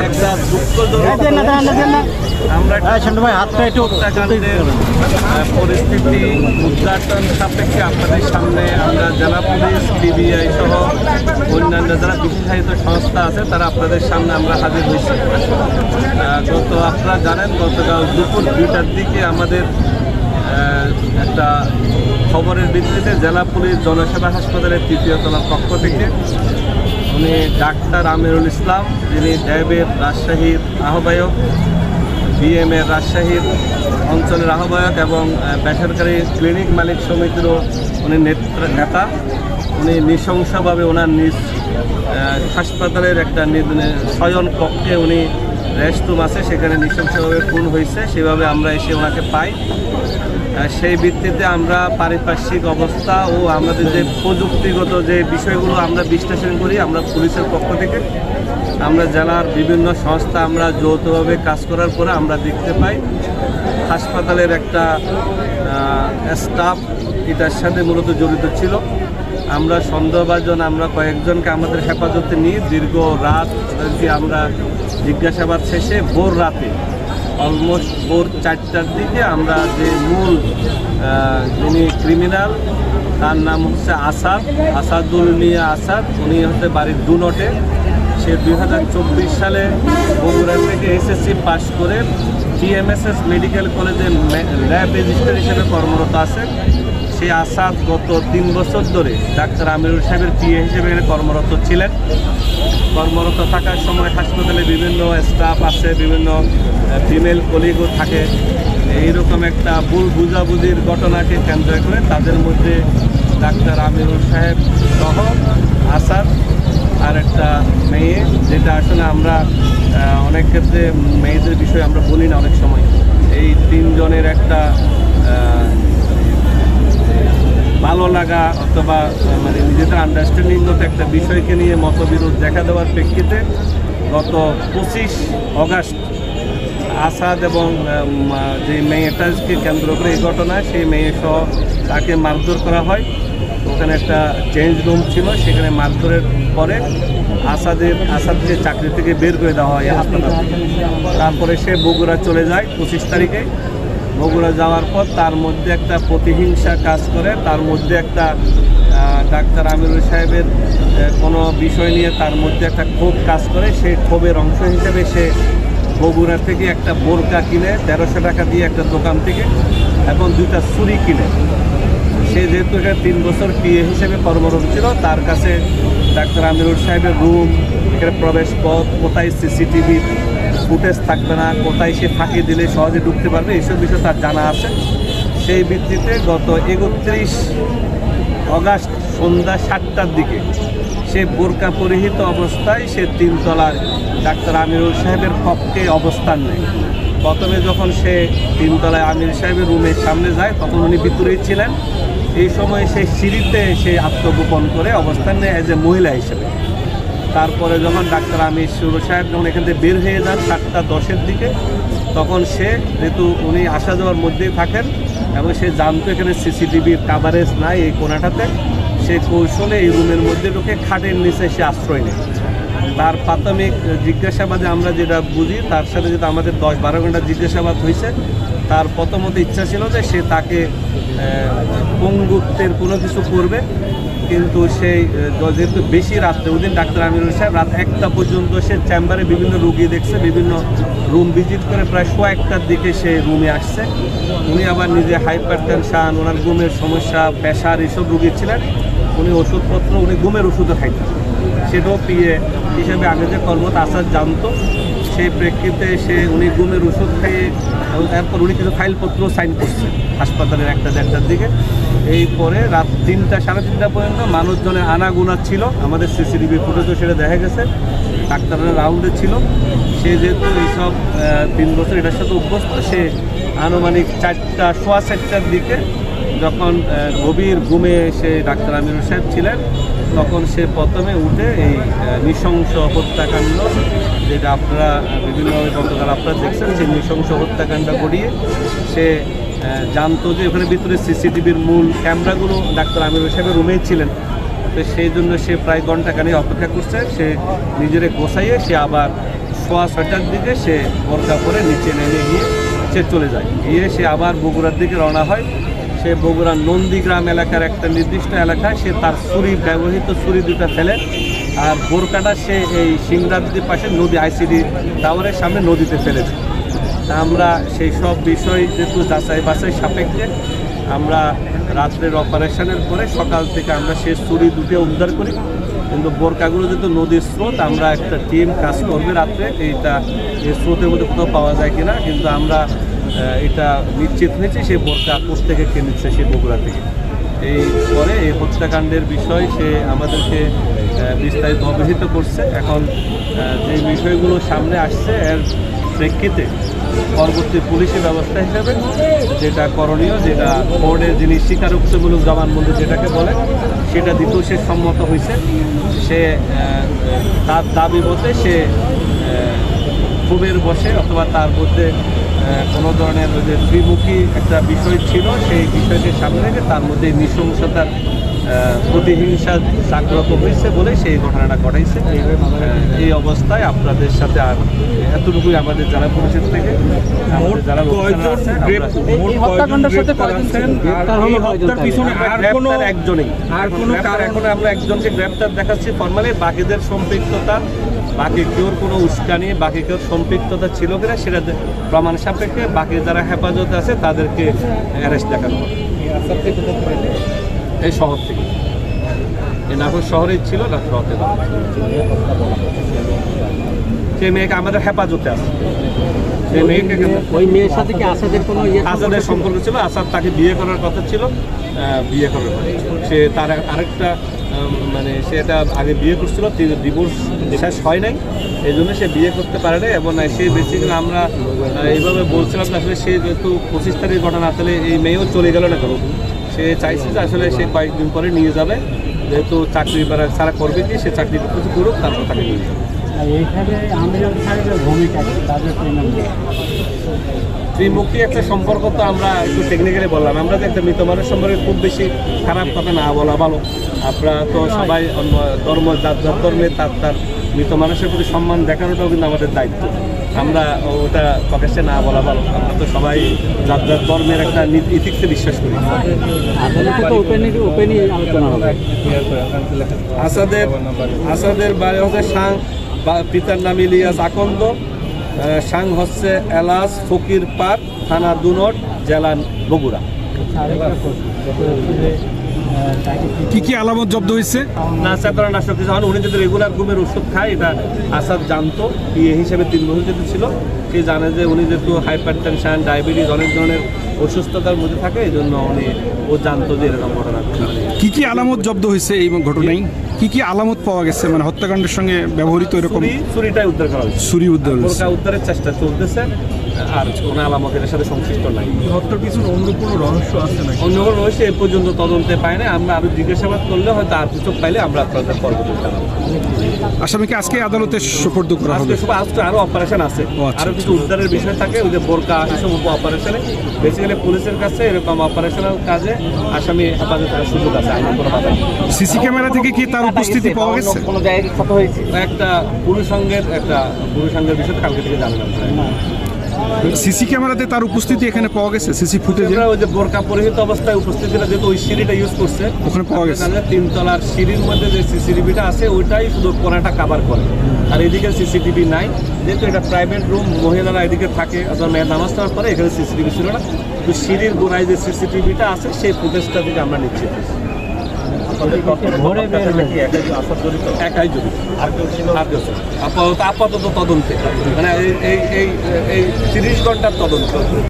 একটা দুঃখজনক আমরা হত্যাকাণ্ডের পরিস্থিতি উদ্ঘাটন সাপেক্ষে আপনাদের সামনে আমরা জেলা পুলিশ পিবিআই সহ অন্যান্য যারা বিশেষায়িত সংস্থা আছে তারা আপনাদের সামনে আমরা হাজির হয়েছি। আপনারা জানেন গতকাল দুপুর 2টার দিকে আমাদের একটা খবরের ভিত্তিতে জেলা পুলিশ জনসেবা হাসপাতালের 3য় তলার পক্ষ থেকে উনি ডাক্তার আমিরুল ইসলাম, যিনি ড্যাবের রাজশাহীর আহ্বায়ক, বিএমের রাজশাহীর অঞ্চলের আহ্বায়ক এবং বেসরকারি ক্লিনিক মালিক সমিতিরও উনি নেতা, উনি নৃশংসভাবে ওনার নিজ হাসপাতালের একটা শয়ন কক্ষে উনি রেস্টরুম আছে সেখানে নৃশংসভাবে খুন হয়েছে। সেভাবে আমরা এসে ওনাকে পাই। সেই ভিত্তিতে আমরা পারিপার্শ্বিক অবস্থা ও আমাদের যে প্রযুক্তিগত যে বিষয়গুলো আমরা বিশ্লেষণ করি, আমরা পুলিশের পক্ষ থেকে আমরা জেলার বিভিন্ন সংস্থা আমরা যৌথভাবে কাজ করার পরে আমরা দেখতে পাই হাসপাতালের একটা স্টাফ এটার সাথে মূলত জড়িত ছিল। আমরা সন্দেহভাজন আমরা কয়েকজনকে আমাদের হেফাজতে নিয়ে দীর্ঘ রাত আমরা জিজ্ঞাসাবাদ শেষে ভোর রাতে অলমোস্ট ভোর 4টার দিকে আমরা যে মূল যিনি ক্রিমিনাল তার নাম হচ্ছে আসাদুল মিয়া আসাদ, উনি হচ্ছে বাড়ির দুনটে। সে 2024 সালে বগুড়া থেকে এসএসসি পাস করে টিএমএসএস মেডিকেল কলেজে ল্যাব রেজিস্ট্রার হিসেবে কর্মরত আছে। সেই আসাদ গত 3 বছর ধরে ডাক্তার আমিরুল সাহেবের পিএ হিসেবে এখানে কর্মরত ছিলেন। কর্মরত থাকার সময় হাসপাতালে বিভিন্ন স্টাফ আছে, বিভিন্ন ফিমেল কলিগও থাকে। এইরকম একটা ভুল বুঝাবুঝির ঘটনাকে কেন্দ্র করে তাদের মধ্যে ডাক্তার আমিরুল সাহেব সহ আসাদ আর একটা মেয়ে, যেটা আসলে আমরা অনেক ক্ষেত্রে মেয়েদের বিষয়ে আমরা বলি না অনেক সময়, এই 3 জনের একটা ভালো লাগা অথবা মানে নিজেদের আন্ডারস্ট্যান্ডিংগত একটা বিষয়কে নিয়ে মতবিরোধ দেখা দেওয়ার প্রেক্ষিতে গত 25 অগাস্ট আসাদ এবং যে মেয়েটাকে কেন্দ্র করে এই ঘটনায় সেই মেয়ে সহ তাকে মারধর করা হয়। ওখানে একটা চেঞ্জ রুম ছিল, সেখানে মারধরের পরে আসাদকে চাকরি থেকে বের করে দেওয়া হয় হাসপাতাল থেকে। তারপরে সে বগুড়া চলে যায় 25 তারিখে। বগুড়া যাওয়ার পর তার মধ্যে একটা প্রতিহিংসা কাজ করে, তার মধ্যে একটা ডাক্তার আমিরুল সাহেবের কোনো বিষয় নিয়ে তার মধ্যে একটা ক্ষোভ কাজ করে। সেই ক্ষোভের অংশ হিসেবে সে বগুড়া থেকে একটা বোরকা কিনে 1300 টাকা দিয়ে একটা দোকান থেকে এবং 2টা ছুরি কিনে। সে যেহেতু এখানে 3 বছর পিএ হিসেবে কর্মরত ছিল, তার কাছে ডাক্তার আমিরুল সাহেবের রুম, এখানে প্রবেশ পথ, কোথায় সিসিটিভি ফুটেজ থাকবে না, কোথায় সে ফাঁকি দিলে সহজে ঢুকতে পারবে, এইসব বিষয় তার জানা আছে। সেই ভিত্তিতে গত 31 অগাস্ট সন্ধ্যা 7টার দিকে সে বোরকা পরিহিত অবস্থায় সে 3 তলায় ডাক্তার আমিরুল সাহেবের কক্ষে অবস্থান নেয়। প্রথমে যখন সে 3 তলায় আমির সাহেবের রুমের সামনে যায় তখন উনি ভিতরেই ছিলেন। এই সময় সে সিঁড়িতে সে আত্মগোপন করে অবস্থান নেয় অ্যাজ এ মহিলা হিসেবে। তারপরে যখন ডাক্তার আমির সাহেব যখন এখান থেকে বের হয়ে যান 7:10-এর দিকে, তখন সে যেহেতু উনি আসা যাওয়ার মধ্যেই থাকেন এবং সে জানতো এখানে সিসিটিভির কাভারেজ নাই এই কোনাটাতে, সে কৌশলে এই রুমের মধ্যে ঢুকে খাটের নিচে সে আশ্রয় নেয়। তার প্রাথমিক জিজ্ঞাসাবাদে আমরা যেটা বুঝি, তার সাথে যেটা আমাদের 10-12 ঘন্টা জিজ্ঞাসাবাদ হয়েছে, তার প্রথমত ইচ্ছা ছিল যে সে তাকে পঙ্গুত্বের কোনো কিছু করবে, কিন্তু সেই যেহেতু বেশি রাত্রে ওই দিন ডাক্তার আমিরুল সাহেব রাত 1টা পর্যন্ত সে চেম্বারে বিভিন্ন রুগী দেখছে, বিভিন্ন রুম ভিজিট করে প্রায় 1:15টার দিকে সে রুমে আসছে। উনি আবার নিজে হাইপার টেনশন, ওনার ঘুমের সমস্যা, প্রেশার এইসব রুগী ছিলেন। উনি ওষুধপত্র, উনি ঘুমের ওষুধও খাইতেন, সেটাও পিএ হিসেবে আগে যে কর্মরত আসাদ জানতো। সেই প্রেক্ষিতে উনি ঘুমের ওষুধ খাইয়ে এবং তারপর উনি কিছু ফাইলপত্র সাইন করছেন হাসপাতালের 1টা-1:30টার দিকে। এই পরে রাত 3টা, 3:30 পর্যন্ত মানুষজনের আনাগোনা ছিল। আমাদের সিসিটিভি ফুটেজও সেটা দেখা গেছে, ডাক্তাররা রাউন্ডে ছিল। সে যেহেতু এইসব 3 বছর এটার সাথে অভ্যস্ত, সে আনুমানিক 4টা, সোয়া 4টার দিকে যখন গভীর ঘুমে সে ডাক্তার আমিরুল সাহেব ছিলেন, তখন সে প্রথমে উঠে এই নৃশংস হত্যাকাণ্ড, যেটা আপনারা বিভিন্নভাবে গতকাল আপনারা দেখছেন, সেই নৃশংস হত্যাকাণ্ড ঘটিয়ে সে জানতো যে ওখানে ভিতরে সিসিটিভির মূল ক্যামেরাগুলো ডাক্তার আমিরুল সাহেবের রুমেই ছিলেন। তো সেই জন্য সে প্রায় ঘণ্টাখানেক অপেক্ষা করছে। সে নিজেরে গোছাইয়ে সে আবার 6:15টার দিকে সে বোরকা পরে নিচে নেমে গিয়ে সে চলে যায়, গিয়ে সে আবার বগুড়ার দিকে রওনা হয়। সে বগুড়ার নন্দীগ্রাম এলাকার একটা নির্দিষ্ট এলাকায় সে তার ছুরি, ব্যবহৃত ছুরি দুটা ফেলে, আর বোরকাটা সে এই সিংড়ার পাশে নদী আইসিডি টাওয়ারের সামনে নদীতে ফেলেছে। তা আমরা সেই সব বিষয় যেহেতু যাচাই বাছাই সাপেক্ষে আমরা রাত্রের অপারেশনের পরে সকাল থেকে আমরা সেই ছুরি দুটো উদ্ধার করি, কিন্তু বোরকাগুলো যেহেতু নদীর স্রোত, আমরা একটা টিম কাজ করবে রাত্রে এইটা এই স্রোতের মধ্যে কোথাও পাওয়া যায় কিনা, কিন্তু আমরা এটা নিশ্চিত হয়েছে সেই বোরকা কোত্থেকে কিনেছে সেই বগুড়া থেকে। এই পরে এই হত্যাকাণ্ডের বিষয় সে আমাদেরকে বিস্তারিত অবহিত করছে। এখন যে বিষয়গুলো সামনে আসছে এর প্রেক্ষিতে পরবর্তী পুলিশি ব্যবস্থা হিসেবে যেটা করণীয়, যেটা কোর্টের যিনি স্বীকারোক্তিমূলক জবানবন্দি যেটাকে বলে সেটা দিতেও সে সম্মত হয়েছে। সে তার দাবি মতে সে ক্ষোভের বসে অথবা তার মধ্যে কোনো ধরনের ওই যে ত্রিমুখী একটা বিষয় ছিল, সেই বিষয়কে সামনে রেখে তার মধ্যে নৃশংসতার প্রতিহিংসা জাগ্রত হয়েছে বলে সেই ঘটনাটা ঘটাইছে। এই অবস্থায় আপনাদের সাথে আর এতটুকুই আমাদের জেলা পরিষদ থেকে যারা একজনেই এখন আমরা একজনকে গ্রেপ্তার দেখাচ্ছি ফরমালি, বাকিদের সম্পৃক্ততা, বাকি কেউর কোনো উস্কানি, বাকি কেউর সম্পৃক্ততা ছিল কিনা সেটা প্রমাণ সাপেক্ষে বাকি যারা হেফাজতে আছে তাদেরকে অ্যারেস্ট দেখানো হবে। এই শহর থেকে, এই নাটোর শহরেই ছিল, নাটোর শহর থেকে সেই মেয়েকে আমাদের হেফাজতে আছে। সেই মেয়েকে ওই মেয়ের সাথে কি আসাদের কোনো আসাদের সম্পর্ক ছিল, আসাদ তাকে বিয়ে করার কথা ছিল, বিয়ে করার কথা ছিল। সে তার আরেকটা মানে সে এটা আগে বিয়ে করছিল, ডিভোর্স শেষ হয় নাই, এই জন্য সে বিয়ে করতে পারে না। এবং সে বেসিক্যালি আমরা এইভাবে বলছিলাম আসলে সে যেহেতু 25 তারিখ ঘটনা, আসলে এই মেয়েও চলে গেল না কেন, সে চাইছে যে আসলে সে কয়েকদিন পরে নিয়ে যাবে, যেহেতু চাকরি সারা করবে কি সে চাকরি কিছু করুক, তারপর তাকে নিয়ে যাবে। ত্রিমুখী একটা সম্পর্ক তো আমরা একটু টেকনিক্যালি বললাম, আমরা যে একটা মৃত মানুষ সম্পর্কে খুব বেশি খারাপ কথা না বলা ভালো। আমরা তো সবাই ধর্ম, যার ধর্মে তার মৃত মানুষের প্রতি সম্মান দেখানোটাও কিন্তু আমাদের দায়িত্ব। আমরা ওটা প্রকাশ্যে না বলা ভালো। আমরা তো সবাই যার ধর্মের একটা ইথিক্সে বিশ্বাস করি। আসাদের বাড়ি হচ্ছে সাং, পিতার নাম ইলিয়াস আকন্দ, সাং হচ্ছে এলাস ফকির পাট, থানা দুনট, জেলা বগুড়া। কি কি আলামত জব্দ হয়েছে? নাশক কিছু হন। উনি যদি রেগুলার ঘুমের ওষুধ খায় এটা আসাদ জানতো, পিএ হিসেবে 3 বছর যেহেতু ছিল, সে জানে যে উনি যেহেতু হাইপার টেনশন, ডায়াবেটিস, অনেক ধরনের অসুস্থতার মধ্যে থাকে, এই জন্য ও জানতো যে এরকম ঘটনা। কি কি আলামত জব্দ হয়েছে এই ঘটনায়? কি কি আলামত পাওয়া গেছে, মানে হত্যাকাণ্ডের সঙ্গে ব্যবহৃত এরকম? ছুরিটাই উদ্ধার করা হয়েছে, ছুরি উদ্ধার, উদ্ধারের চেষ্টা চলতেছে, আর কোনো আলামত এর সাথে সংশ্লিষ্ট নাই। হত্যার পিছনে অন্য কোনো রহস্য আছে না? অন্য কোনো রহস্য এ পর্যন্ত তদন্তে পায় না। আমরা আরো জিজ্ঞাসাবাদ করলে হয়তো আর কিছু পাইলে আমরা আপনাদের পরবর্তী জানাবো। আসামিকে আজকে আদালতে সোপর্দ করা হবে? আজকে আরো অপারেশন আছে, আরো কিছু উদ্ধারের বিষয় থাকে, ওই যে বোরকা এসব অপারেশনে বেসিক্যালি পুলিশের কাছে এরকম অপারেশনাল কাজে আসামি হেফাজত করার সুযোগ আছে। সিসি ক্যামেরা থেকে কি তার উপস্থিতি পাওয়া গেছে? কোনো জায়গায় ক্ষত হয়েছে? একটা পুরুষাঙ্গের বিষয় কালকে থেকে জানলাম। সিসি ক্যামেরাতে তার উপস্থিতি এখানে পাওয়া গেছে? সিসি ফুটেজে ওই যে বোরকা পরিহিত অবস্থায় উপস্থিত ছিল, যেহেতু ওই সিঁড়িটা ইউজ করছে, ওখানে পাওয়া গেছে 3 তলার সিঁড়ির মধ্যে যে সিসিটিভিটা আছে ওইটাই শুধু কোনাটা কাভার করে, আর এদিকে সিসিটিভি নাই। যেহেতু এটা প্রাইভেট রুম, মহিলারা এদিকে থাকে, অথবা মেয়ের নামাজ পড়ার পরে এখানে সিসিটিভি ছিল না, তো সিঁড়ির গোড়ায় যে সিসিটিভিটা আছে সেই ফুটেজটা থেকে আমরা নিচ্ছি। একাই জড়িত, আপাতত তদন্তে, মানে এই 30 ঘন্টার তদন্ত।